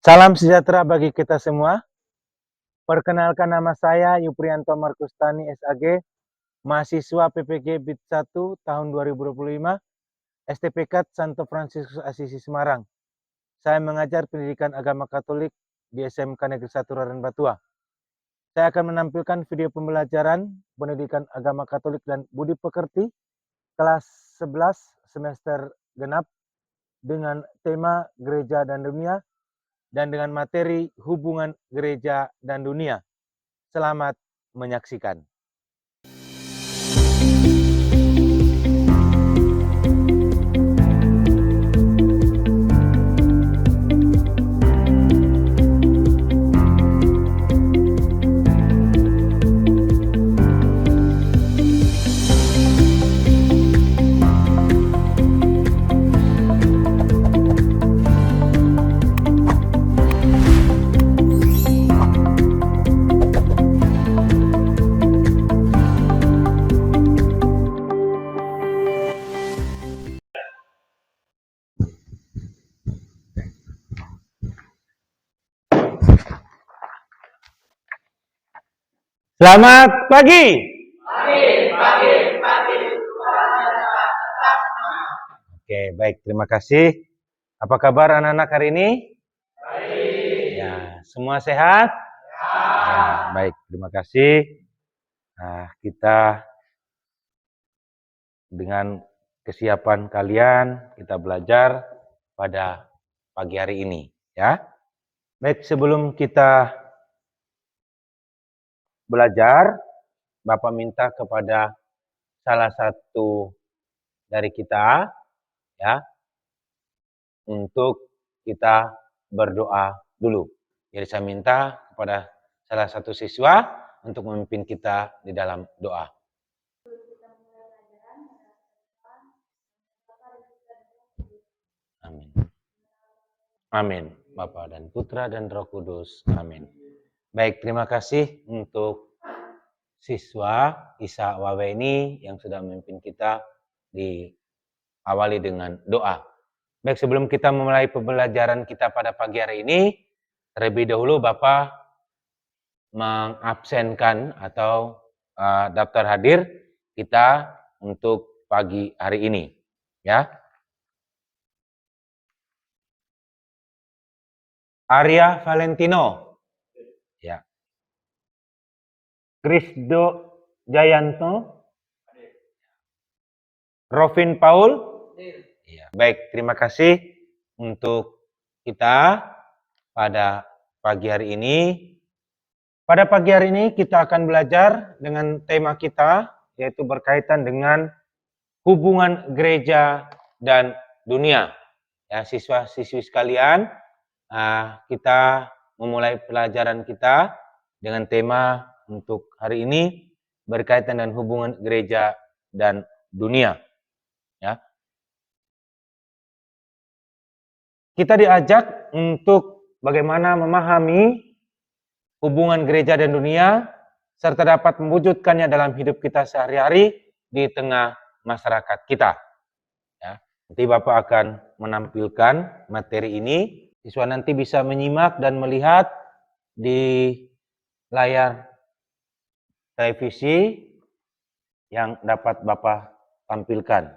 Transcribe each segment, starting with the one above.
Salam sejahtera bagi kita semua. Perkenalkan, nama saya Yuprianto Markustani SAG, mahasiswa PPG BIT 1 tahun 2025, STPK Santo Fransiskus Asisi Semarang. Saya mengajar pendidikan agama Katolik di SMK Negeri 1 Raden Batua. Saya akan menampilkan video pembelajaran pendidikan agama Katolik dan budi pekerti kelas 11 semester genap dengan tema gereja dan dunia dan dengan materi hubungan gereja dan dunia. Selamat menyaksikan. Selamat pagi. Oke, baik, terima kasih. Apa kabar anak-anak hari ini? Baik. Ya, semua sehat? Ya, baik, terima kasih. Nah, kita dengan kesiapan kalian, kita belajar pada pagi hari ini, ya. Baik, sebelum kita belajar, Bapak minta kepada salah satu dari kita, ya, untuk kita berdoa dulu. Jadi saya minta kepada salah satu siswa untuk memimpin kita di dalam doa. Amin. Amin. Bapa dan Putra dan Roh Kudus. Amin. Baik, terima kasih untuk siswa Isa Wawe ini yang sudah memimpin kita diawali dengan doa. Baik, sebelum kita memulai pembelajaran kita pada pagi hari ini, terlebih dahulu Bapak mengabsenkan atau daftar hadir kita untuk pagi hari ini, ya. Arya Valentino, ya. Krisdo Jayanto, Rovin Paul, ya. Baik, terima kasih untuk kita pada pagi hari ini. Pada pagi hari ini kita akan belajar dengan tema kita, yaitu berkaitan dengan hubungan gereja dan dunia. Ya, siswa-siswi sekalian, kita memulai pelajaran kita dengan tema untuk hari ini berkaitan dengan hubungan gereja dan dunia. Ya. Kita diajak untuk bagaimana memahami hubungan gereja dan dunia serta dapat mewujudkannya dalam hidup kita sehari-hari di tengah masyarakat kita. Ya. Nanti Bapak akan menampilkan materi ini. Siswa nanti bisa menyimak dan melihat di layar televisi yang dapat Bapak tampilkan.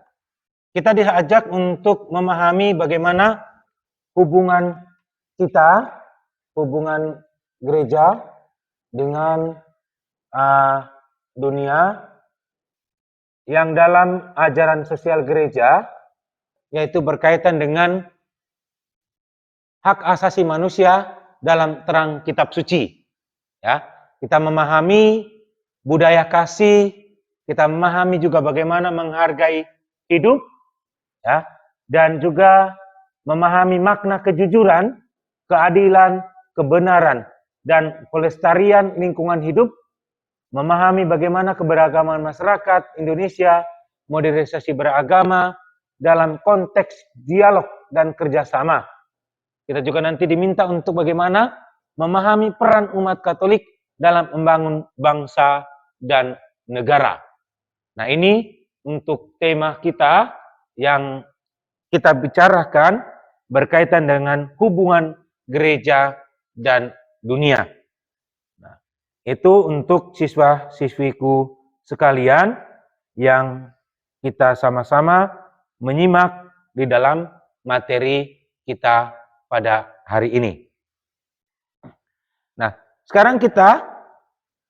Kita diajak untuk memahami bagaimana hubungan kita, hubungan gereja dengan dunia yang dalam ajaran sosial gereja, yaitu berkaitan dengan hak asasi manusia dalam terang kitab suci. Ya, kita memahami budaya kasih, kita memahami juga bagaimana menghargai hidup, ya, dan juga memahami makna kejujuran, keadilan, kebenaran, dan pelestarian lingkungan hidup, memahami bagaimana keberagaman masyarakat Indonesia, modernisasi beragama dalam konteks dialog dan kerjasama. Kita juga nanti diminta untuk bagaimana memahami peran umat Katolik dalam membangun bangsa dan negara. Nah, ini untuk tema kita yang kita bicarakan berkaitan dengan hubungan gereja, dan dunia. Nah, itu untuk siswa-siswiku sekalian yang kita sama-sama menyimak di dalam materi kita pada hari ini. Nah, sekarang kita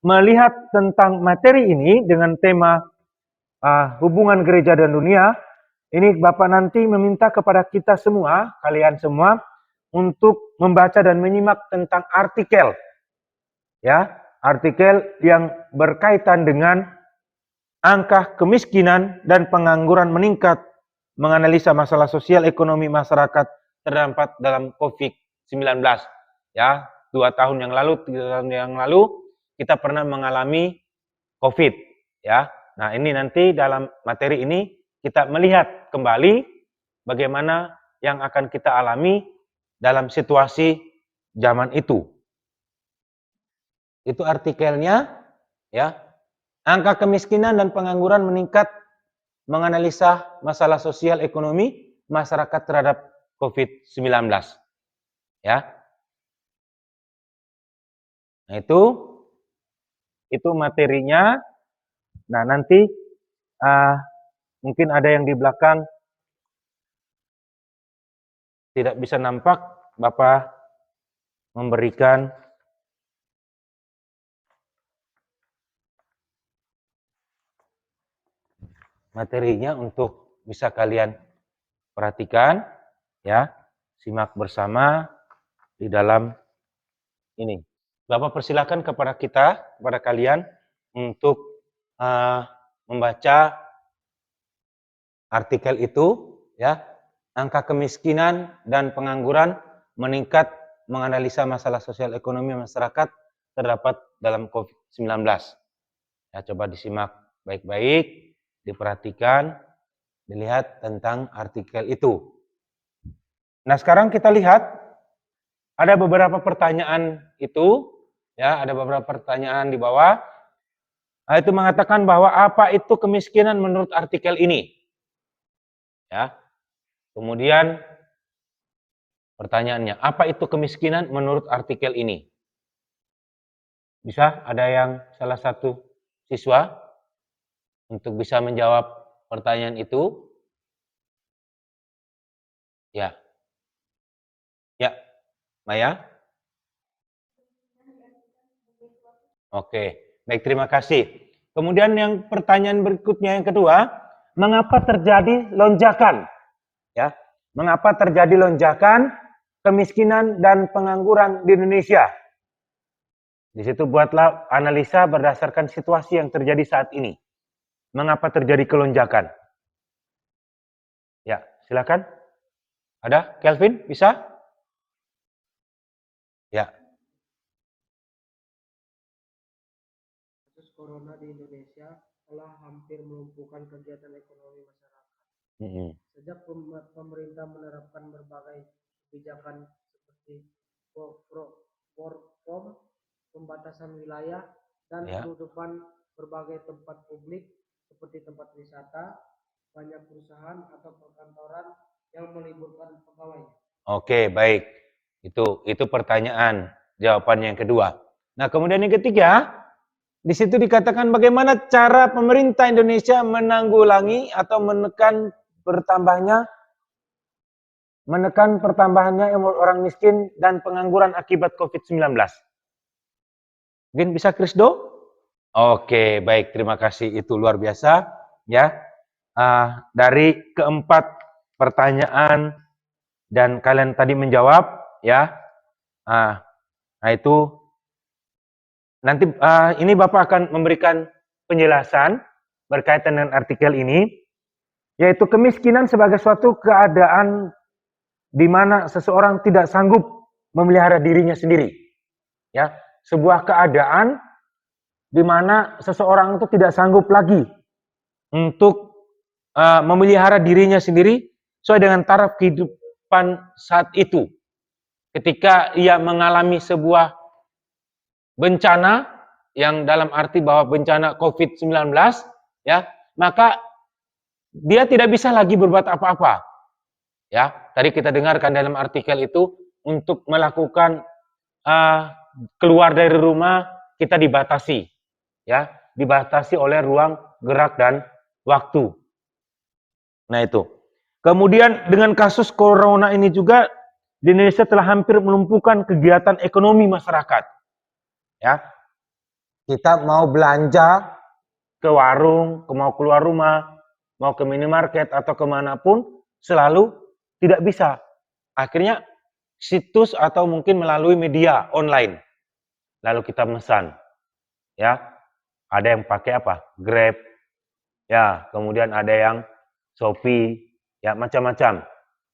melihat tentang materi ini dengan tema hubungan gereja dan dunia. Ini Bapak nanti meminta kepada kita semua, kalian semua, untuk membaca dan menyimak tentang artikel. Ya, artikel yang berkaitan dengan angka kemiskinan dan pengangguran meningkat, menganalisa masalah sosial ekonomi masyarakat terdapat dalam COVID-19. Ya, 2 tahun yang lalu, 3 tahun yang lalu kita pernah mengalami COVID. Ya, nah ini nanti dalam materi ini kita melihat kembali bagaimana yang akan kita alami dalam situasi zaman itu. Itu artikelnya, ya. Angka kemiskinan dan pengangguran meningkat, menganalisa masalah sosial ekonomi masyarakat terhadap COVID-19. Ya. Nah, itu materinya. Nah, nanti mungkin ada yang di belakang tidak bisa nampak, Bapak memberikan materinya untuk bisa kalian perhatikan, ya, simak bersama di dalam ini. Bapak persilakan kepada kalian untuk membaca artikel itu, ya. Angka kemiskinan dan pengangguran meningkat, menganalisa masalah sosial ekonomi masyarakat terdapat dalam COVID-19. Ya, coba disimak baik-baik, diperhatikan, dilihat tentang artikel itu. Nah, sekarang kita lihat ada beberapa pertanyaan itu, ya, ada beberapa pertanyaan di bawah. Nah, itu mengatakan bahwa apa itu kemiskinan menurut artikel ini? Ya. Kemudian pertanyaannya, apa itu kemiskinan menurut artikel ini? Bisa ada yang salah satu siswa untuk bisa menjawab pertanyaan itu? Ya. Ya, Maya? Oke, baik, terima kasih. Kemudian yang pertanyaan berikutnya yang kedua, mengapa terjadi lonjakan? Ya, mengapa terjadi lonjakan kemiskinan dan pengangguran di Indonesia? Di situ buatlah analisa berdasarkan situasi yang terjadi saat ini. Mengapa terjadi kelonjakan? Ya, silakan. Ada? Kelvin, bisa? Ya. Kasus corona di Indonesia telah hampir melumpuhkan kegiatan ekonomi masyarakat. Sejak pemerintah menerapkan berbagai kebijakan seperti pembatasan wilayah dan penutupan berbagai tempat publik seperti tempat wisata, banyak perusahaan atau perkantoran yang meliburkan pegawainya. Oke, baik. Itu pertanyaan, jawabannya yang kedua. Nah, kemudian yang ketiga, di situ dikatakan bagaimana cara pemerintah Indonesia menanggulangi atau menekan pertambahannya orang miskin dan pengangguran akibat COVID-19. Mungkin bisa Krisdo? Oke, baik, terima kasih. Itu luar biasa, ya. Dari keempat pertanyaan dan kalian tadi menjawab, ya. Nah, itu nanti ini Bapak akan memberikan penjelasan berkaitan dengan artikel ini, yaitu kemiskinan sebagai suatu keadaan di mana seseorang tidak sanggup memelihara dirinya sendiri. Ya, sebuah keadaan di mana seseorang itu tidak sanggup lagi untuk memelihara dirinya sendiri sesuai dengan taraf kehidupan saat itu. Ketika ia mengalami sebuah bencana yang dalam arti bahwa bencana COVID-19, ya, maka dia tidak bisa lagi berbuat apa-apa. Ya, tadi kita dengarkan dalam artikel itu untuk melakukan keluar dari rumah kita dibatasi, ya, dibatasi oleh ruang gerak dan waktu. Nah itu. Kemudian dengan kasus corona ini juga di Indonesia telah hampir melumpuhkan kegiatan ekonomi masyarakat. Ya, kita mau belanja ke warung, mau keluar rumah, mau ke minimarket atau kemanapun, selalu tidak bisa. Akhirnya situs atau mungkin melalui media online. Lalu kita mesan. Ya, ada yang pakai apa? Grab. Ya, kemudian ada yang Shopee, ya macam-macam.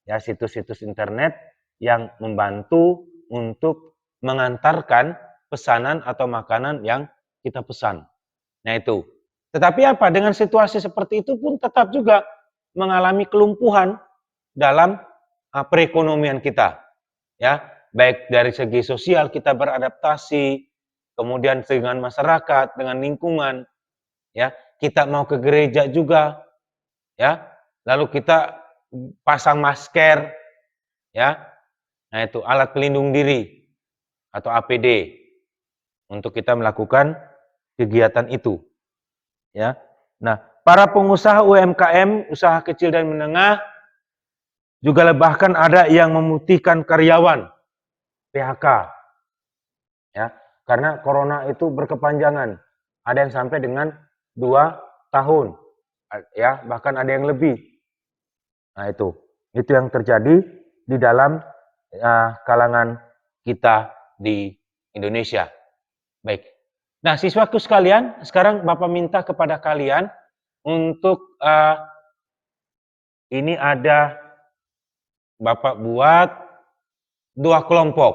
Ya, situs-situs internet yang membantu untuk mengantarkan pesanan atau makanan yang kita pesan. Nah itu. Tetapi apa? Dengan situasi seperti itu pun tetap juga mengalami kelumpuhan dalam perekonomian kita. Ya, baik dari segi sosial kita beradaptasi, kemudian dengan masyarakat, dengan lingkungan, ya, kita mau ke gereja juga, ya, lalu kita pasang masker, ya, nah itu alat pelindung diri atau APD untuk kita melakukan kegiatan itu, ya. Nah, para pengusaha UMKM, usaha kecil dan menengah, juga bahkan ada yang memutihkan karyawan, PHK, ya, karena corona itu berkepanjangan, ada yang sampai dengan 2 tahun, ya, bahkan ada yang lebih. Nah itu yang terjadi di dalam kalangan kita di Indonesia. Baik. Nah, siswaku sekalian, sekarang Bapak minta kepada kalian untuk ini ada Bapak buat 2 kelompok,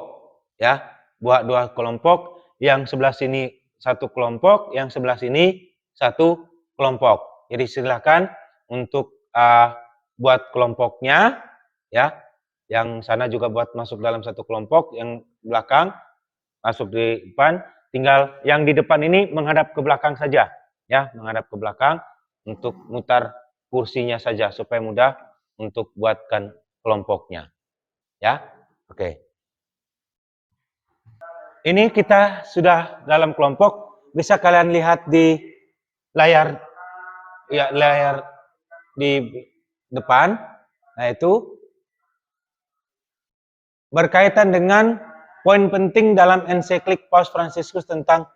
ya, buat 2 kelompok, yang sebelah sini 1 kelompok, yang sebelah sini 1 kelompok. Jadi silakan untuk buat kelompoknya, ya, yang sana juga buat masuk dalam 1 kelompok, yang belakang masuk di depan. Tinggal yang di depan ini menghadap ke belakang saja, ya, menghadap ke belakang untuk mutar kursinya saja supaya mudah untuk buatkan kelompoknya, ya. Oke. Ini kita sudah dalam kelompok, bisa kalian lihat di layar, ya, layar di depan. Nah itu berkaitan dengan poin penting dalam ensiklik Paus Fransiskus tentang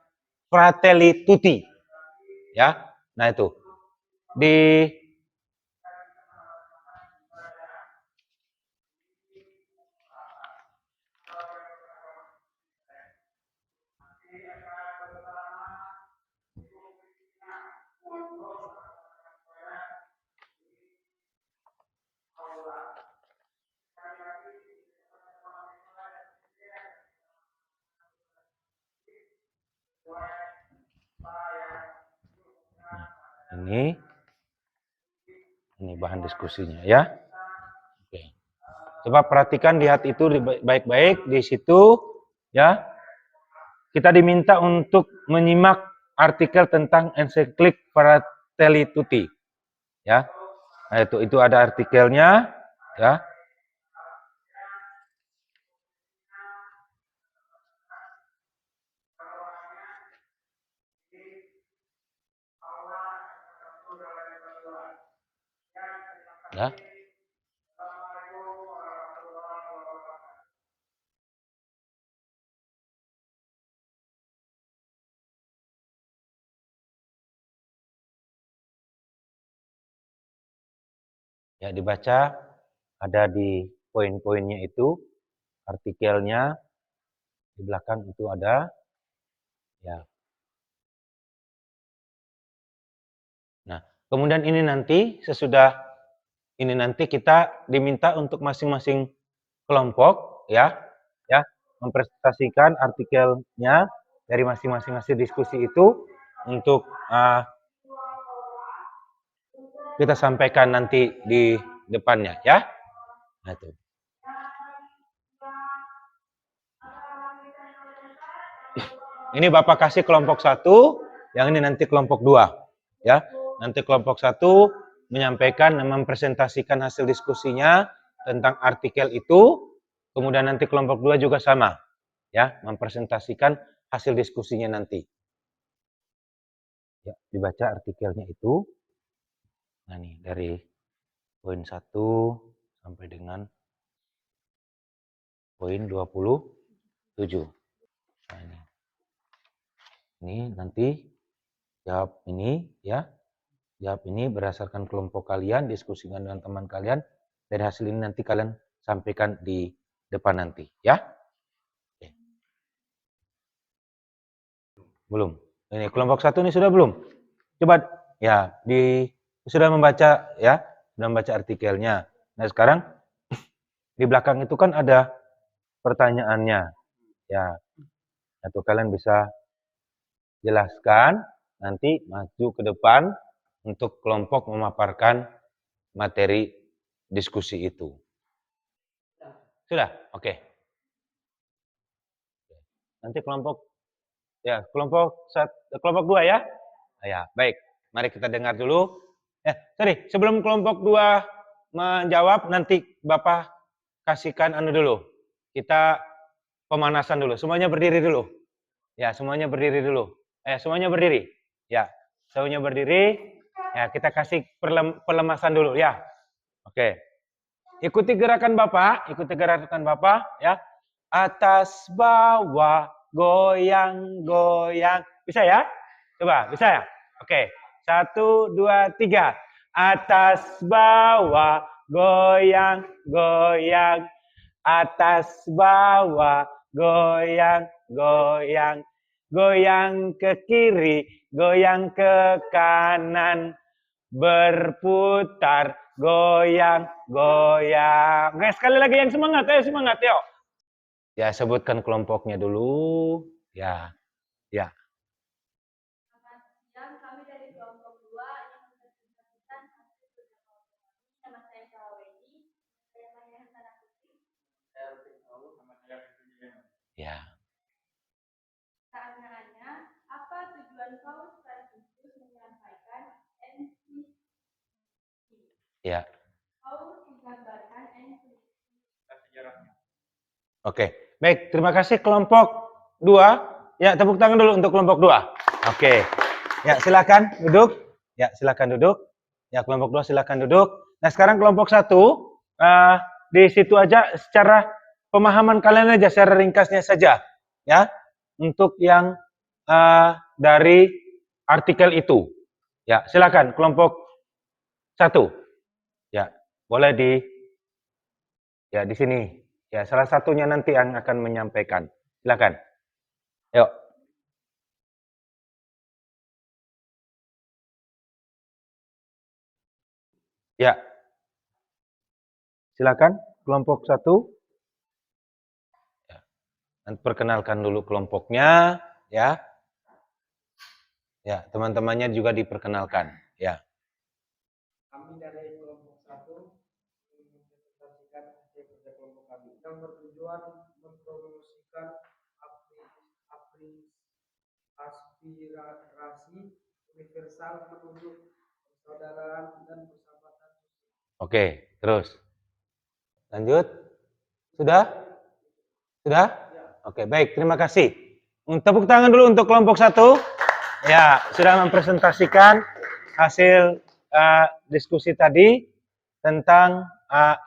Fratelli Tutti, ya. Nah itu di ini bahan diskusinya, ya. Oke. Coba perhatikan, lihat itu baik-baik di situ, ya. Kita diminta untuk menyimak artikel tentang ensiklik Fratelli Tutti, ya. Nah, itu ada artikelnya, ya. Ya. Ya, dibaca, ada di poin-poinnya itu, artikelnya di belakang itu ada, ya. Nah, kemudian ini nanti sesudah ini nanti kita diminta untuk masing-masing kelompok, ya, mempresentasikan artikelnya dari masing-masing hasil diskusi itu untuk kita sampaikan nanti di depannya, ya. Nah, itu. Ini Bapak kasih kelompok 1, yang ini nanti kelompok 2, ya. Nanti kelompok 1 menyampaikan dan mempresentasikan hasil diskusinya tentang artikel itu. Kemudian nanti kelompok 2 juga sama, ya, mempresentasikan hasil diskusinya nanti. Ya, dibaca artikelnya itu. Nah nih, dari poin 1 sampai dengan poin 27. Nah, ini nanti jawab ini, ya. Jawab ini berdasarkan kelompok kalian, diskusikan dengan teman kalian. Dari hasil ini nanti kalian sampaikan di depan nanti, ya. Oke. Belum. Ini kelompok 1 ini sudah belum? Coba ya, sudah membaca ya, sudah membaca artikelnya. Nah, sekarang di belakang itu kan ada pertanyaannya. Ya. Atau kalian bisa jelaskan, nanti maju ke depan untuk kelompok memaparkan materi diskusi itu. Sudah? Oke. Nanti kelompok 2 ya? Ya, baik. Mari kita dengar dulu. Sebelum kelompok 2 menjawab, nanti Bapak kasihkan dulu. Kita pemanasan dulu. Semuanya berdiri dulu. Ya, semuanya berdiri dulu. Semuanya berdiri. Ya, semuanya berdiri. Ya, kita kasih pelemasan dulu ya. Oke. Ikuti gerakan Bapak, ya. Atas bawah goyang goyang. Bisa ya? Coba, bisa ya? Oke. 1 2 3. Atas bawah goyang goyang. Atas bawah goyang goyang. Goyang ke kiri, goyang ke kanan. Berputar, goyang, goyang. Oke, sekali lagi yang semangat, semangat, yuk. Ya, sebutkan kelompoknya dulu. Ya, ya. Selamat siang, kami dari kelompok 2 yang mempresentasikan hasil kerja kelompok kami. Nama saya Saweni, saya Maria Hasanah Putri. Saya Rufin Saul, nama saya Rufin. Ya. Pertanyaannya, apa tujuan Paus Fransiskus menyampaikan ensiklik? Ya. Paus menggambarkan ensiklik. Sejarahnya. Oke, baik. Terima kasih kelompok 2. Ya, tepuk tangan dulu untuk kelompok 2. Oke. Ya, silakan duduk. Ya, silakan duduk. Ya, kelompok 2 silakan duduk. Nah, sekarang kelompok 1 di situ aja secara pemahaman kalian aja secara ringkasnya saja, ya. Untuk yang dari artikel itu. Ya, silakan kelompok 1. Ya, boleh di sini. Ya, salah satunya nanti yang akan menyampaikan. Silakan. Yuk. Ya. Silakan kelompok 1. Ya. Nanti perkenalkan dulu kelompoknya, ya. Ya, teman-temannya juga diperkenalkan, ya. Kami dari kelompok 1 mempresentasikan hasil kerja kelompok kami yang bertujuan mempromosikan aspirasi universal menuju persaudaraan dan persahabatan. Oke, terus. Lanjut. Sudah? Sudah? Oke, baik. Terima kasih. Tepuk tangan dulu untuk kelompok 1. Ya, sudah mempresentasikan hasil diskusi tadi tentang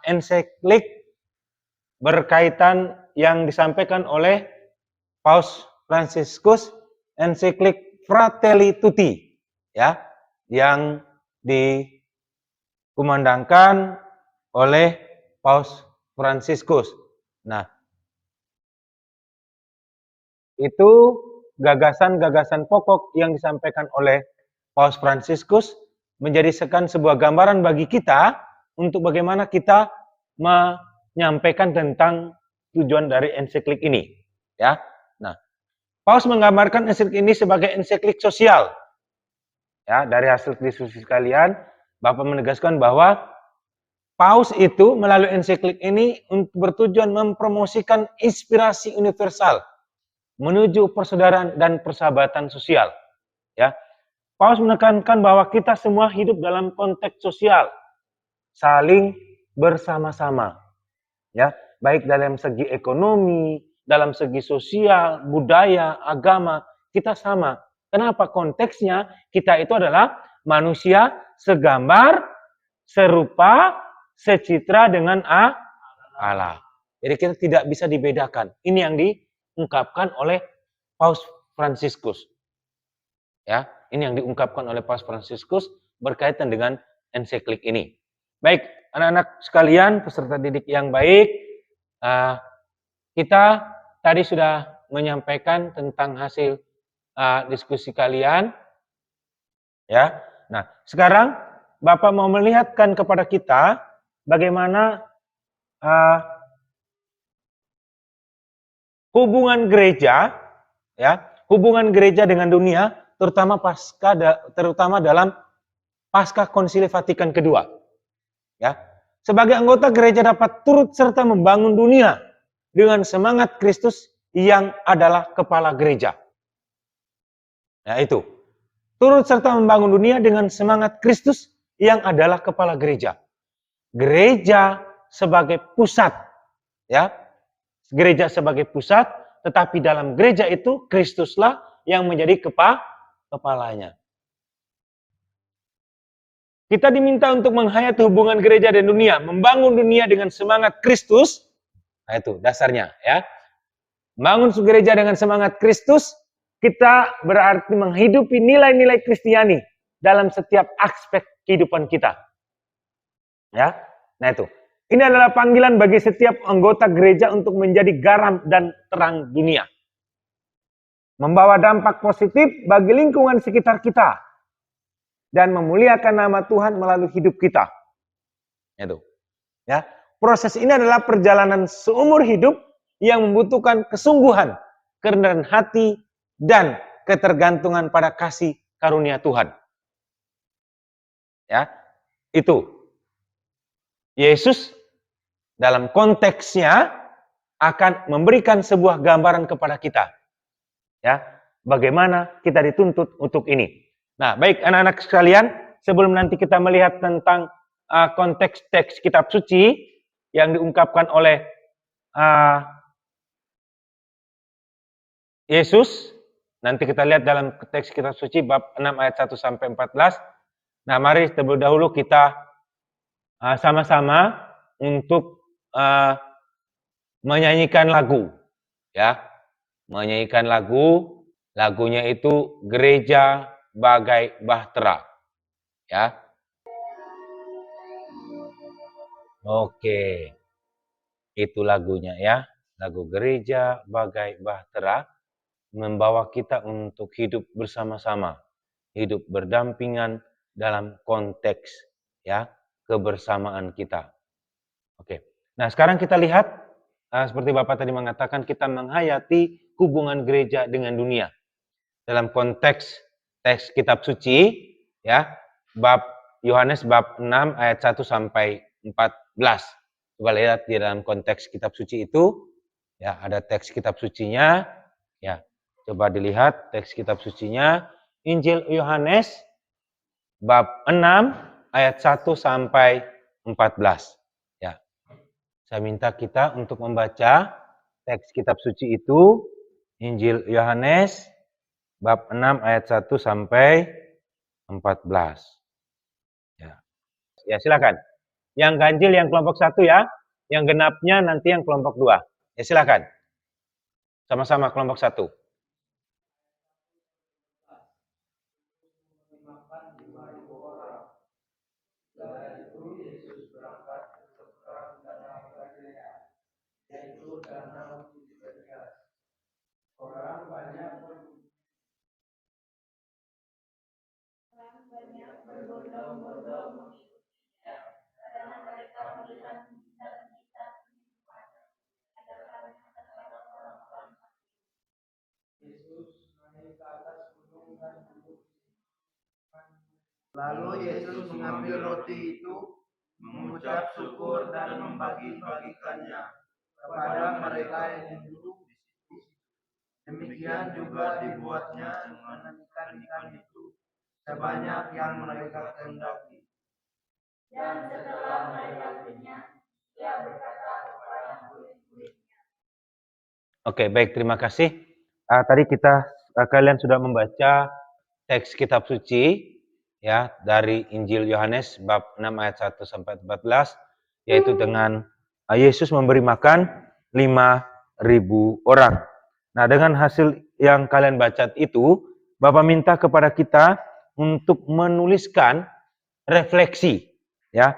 ensiklik berkaitan yang disampaikan oleh Paus Fransiskus, ensiklik Fratelli Tutti, ya, yang dikumandangkan oleh Paus Fransiskus. Nah, itu gagasan-gagasan pokok yang disampaikan oleh Paus Fransiskus menjadikan sebuah gambaran bagi kita untuk bagaimana kita menyampaikan tentang tujuan dari ensiklik ini, ya. Nah, Paus menggambarkan ensiklik ini sebagai ensiklik sosial. Ya, dari hasil diskusi kalian, Bapak menegaskan bahwa Paus itu melalui ensiklik ini bertujuan mempromosikan inspirasi universal menuju persaudaraan dan persahabatan sosial. Ya, Paus menekankan bahwa kita semua hidup dalam konteks sosial, saling bersama-sama. Ya, baik dalam segi ekonomi, dalam segi sosial, budaya, agama, kita sama. Kenapa? Konteksnya kita itu adalah manusia segambar, serupa, secitra dengan Allah. Jadi kita tidak bisa dibedakan. Ini yang diungkapkan oleh Paus Fransiskus. Ya, ini yang diungkapkan oleh Paus Fransiskus berkaitan dengan ensiklik ini. Baik, anak-anak sekalian, peserta didik yang baik, kita tadi sudah menyampaikan tentang hasil diskusi kalian. Ya, nah sekarang Bapak mau melihatkan kepada kita bagaimana hubungan gereja, ya, hubungan gereja dengan dunia, terutama dalam pasca Konsili Vatikan kedua. Ya, sebagai anggota gereja dapat turut serta membangun dunia dengan semangat Kristus yang adalah kepala gereja. Ya, itu. Turut serta membangun dunia dengan semangat Kristus yang adalah kepala gereja. Gereja sebagai pusat, ya. Gereja sebagai pusat, tetapi dalam gereja itu Kristuslah yang menjadi kepalanya. Kita diminta untuk menghayati hubungan gereja dan dunia, membangun dunia dengan semangat Kristus. Nah itu dasarnya, ya. Membangun gereja dengan semangat Kristus, kita berarti menghidupi nilai-nilai Kristiani dalam setiap aspek kehidupan kita. Ya. Nah itu. Ini adalah panggilan bagi setiap anggota gereja untuk menjadi garam dan terang dunia. Membawa dampak positif bagi lingkungan sekitar kita. Dan memuliakan nama Tuhan melalui hidup kita. Itu. Ya. Proses ini adalah perjalanan seumur hidup yang membutuhkan kesungguhan, kerendahan hati, dan ketergantungan pada kasih karunia Tuhan. Ya. Itu. Yesus dalam konteksnya akan memberikan sebuah gambaran kepada kita. Ya, bagaimana kita dituntut untuk ini. Nah, baik anak-anak sekalian, sebelum nanti kita melihat tentang konteks teks kitab suci yang diungkapkan oleh Yesus, nanti kita lihat dalam teks kitab suci bab 6 ayat 1 sampai 14. Nah, mari terlebih dahulu kita sama-sama untuk menyanyikan lagu, ya, menyanyikan lagu, lagunya itu Gereja Bagai Bahtera, ya. Oke, itu lagunya ya, lagu Gereja Bagai Bahtera, membawa kita untuk hidup bersama-sama, hidup berdampingan dalam konteks ya kebersamaan kita. Oke, nah sekarang kita lihat seperti Bapak tadi mengatakan, kita menghayati hubungan gereja dengan dunia dalam konteks teks kitab suci, ya, bab Yohanes bab 6 ayat 1 sampai 14. Coba lihat di dalam konteks kitab suci itu, ya, ada teks kitab sucinya, ya. Coba dilihat teks kitab sucinya, Injil Yohanes bab 6 ayat 1 sampai 14. Ya. Saya minta kita untuk membaca teks kitab suci itu, Injil Yohanes bab 6 ayat 1 sampai 14. Ya. Ya, silakan. Yang ganjil yang kelompok 1 ya, yang genapnya nanti yang kelompok 2. Ya, silakan. Sama-sama kelompok 1. Banyak berbondong-bondong mengikutinya, karena mereka melihat mujizat-mujizat penyembuhan ada karena orang-orang sakit. Yesus naik ke atas gunung dan duduk. Lalu Yesus mengambil roti itu, mengucap syukur dan membagi-bagikannya kepada mereka yang duduk di situ. Demikian juga dibuatnya dengan ikan-ikan itu, sebanyak yang mereka kehendaki. Dan setelah mereka kenyang, ia berkata kepada murid, Oke, baik, terima kasih. Tadi kalian sudah membaca teks kitab suci ya dari Injil Yohanes bab 6 ayat 1 sampai 14, yaitu dengan Yesus memberi makan 5.000 orang. Nah, dengan hasil yang kalian baca itu, Bapak minta kepada kita untuk menuliskan refleksi ya.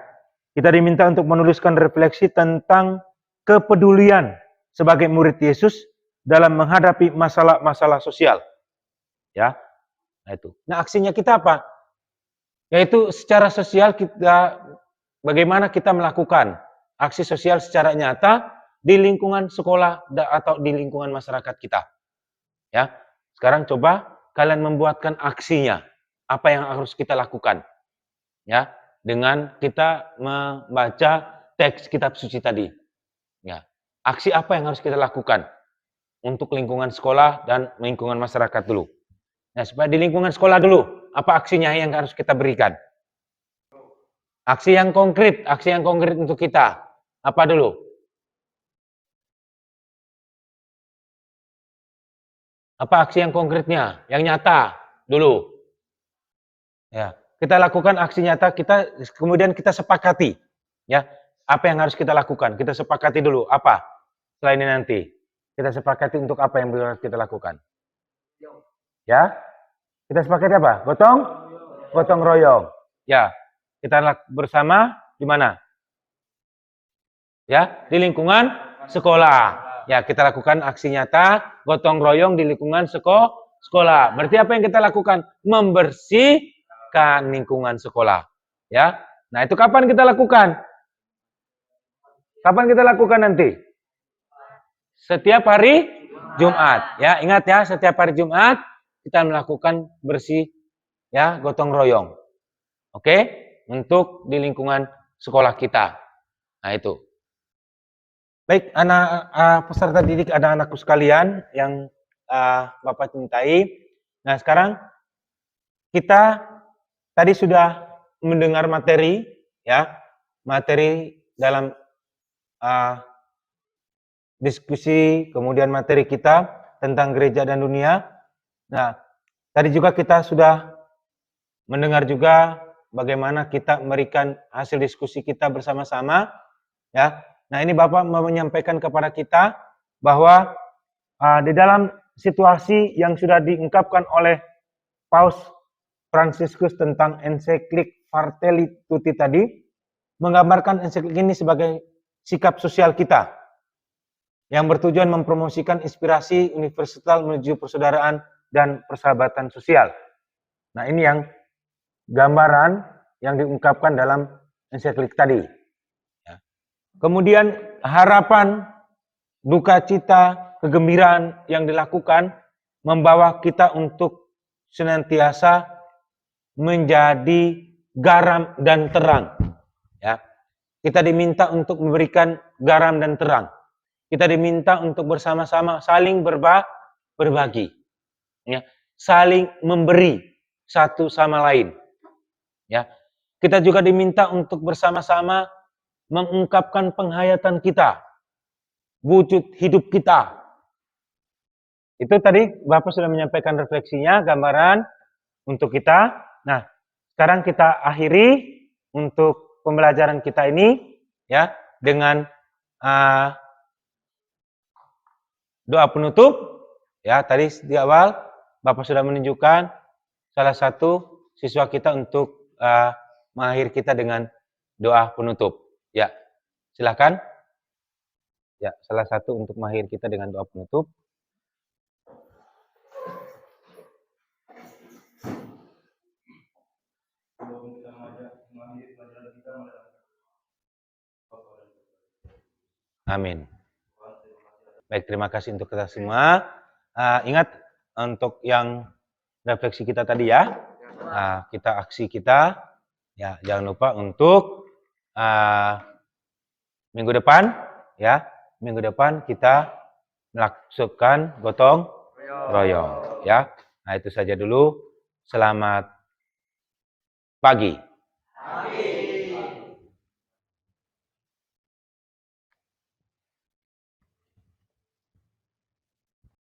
Kita diminta untuk menuliskan refleksi tentang kepedulian sebagai murid Yesus dalam menghadapi masalah-masalah sosial. Ya. Nah itu. Nah, aksinya kita apa? Yaitu secara sosial bagaimana kita melakukan aksi sosial secara nyata di lingkungan sekolah atau di lingkungan masyarakat kita. Ya. Sekarang coba kalian membuatkan aksinya. Apa yang harus kita lakukan? Ya, dengan kita membaca teks kitab suci tadi. Ya. Aksi apa yang harus kita lakukan untuk lingkungan sekolah dan lingkungan masyarakat dulu? Nah, supaya di lingkungan sekolah dulu, apa aksinya yang harus kita berikan? Aksi yang konkret untuk kita. Apa dulu? Apa aksi yang konkretnya? Yang nyata dulu. Ya, kita lakukan aksi nyata, kemudian kita sepakati. Ya, apa yang harus kita lakukan? Kita sepakati dulu. Apa? Setelah ini nanti. Kita sepakati untuk apa yang harus kita lakukan. Ya, kita sepakati apa? Gotong royong. Ya, kita bersama di mana? Ya, di lingkungan sekolah. Ya, kita lakukan aksi nyata, gotong royong di lingkungan sekolah. Berarti apa yang kita lakukan? Membersihkan lingkungan sekolah. Ya, nah itu kapan kita lakukan? Kapan kita lakukan nanti? Setiap hari Jumat. Ya, ingat ya, setiap hari Jumat kita melakukan bersih ya, gotong royong. Oke? Untuk di lingkungan sekolah kita. Nah, itu. Baik, anak peserta didik, anak-anakku sekalian yang Bapak cintai. Nah, sekarang kita tadi sudah mendengar materi ya, materi dalam diskusi, kemudian materi kita tentang gereja dan dunia. Nah, tadi juga kita sudah mendengar juga bagaimana kita memberikan hasil diskusi kita bersama-sama. Ya, nah ini Bapak mau menyampaikan kepada kita bahwa di dalam situasi yang sudah diungkapkan oleh Paus Fransiskus tentang ensiklik Fratelli Tutti tadi, menggambarkan ensiklik ini sebagai sikap sosial kita yang bertujuan mempromosikan inspirasi universal menuju persaudaraan dan persahabatan sosial. Nah, ini yang gambaran yang diungkapkan dalam ensiklik tadi. Ya. Kemudian harapan, duka cita, kegembiraan yang dilakukan membawa kita untuk senantiasa menjadi garam dan terang. Ya. Kita diminta untuk memberikan garam dan terang. Kita diminta untuk bersama-sama saling berbagi. Ya. Saling memberi satu sama lain. Ya. Kita juga diminta untuk bersama-sama mengungkapkan penghayatan kita, wujud hidup kita. Itu tadi Bapak sudah menyampaikan refleksinya, gambaran untuk kita. Nah, sekarang kita akhiri untuk pembelajaran kita ini ya dengan doa penutup. Ya, tadi di awal Bapak sudah menunjukkan salah satu siswa kita untuk mengakhiri kita dengan doa penutup. Ya, silakan. Ya, salah satu untuk mengakhiri kita dengan doa penutup. Amin. Baik, terima kasih untuk kita semua. Ingat untuk yang refleksi kita tadi ya. Kita aksi kita. Ya, jangan lupa untuk minggu depan ya. Minggu depan kita melakukan gotong royong ya. Nah, itu saja dulu. Selamat pagi.